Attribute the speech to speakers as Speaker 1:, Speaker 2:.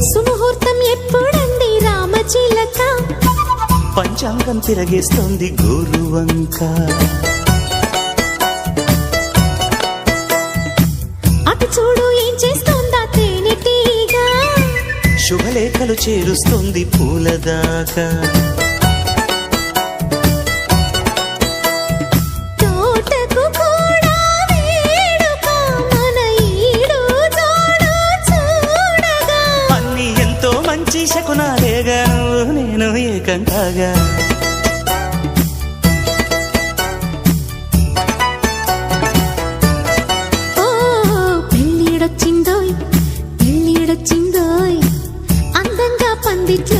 Speaker 1: సుముహూర్తం ఎప్పుడండి రామచిలక?
Speaker 2: పంచాంగం తిరగేస్తోంది గోరువంక.
Speaker 1: అటు చూడు ఏం చేస్తోందా తేనెటీగా?
Speaker 2: శుభలేఖలు చేరుస్తోంది పూలదాకా.
Speaker 1: తోటకు కూడా వేడుక మన ఈడు జోడు చూడగా.
Speaker 2: అన్ని ఎంతో మంచి శకునాలేగా నువ్వు నేను ఏకంకాగా.
Speaker 1: ఓ పెళ్ళిడొచ్చిందోయ్ పెళ్ళిడొచ్చిందోయ్ అందంగా పందిట్లో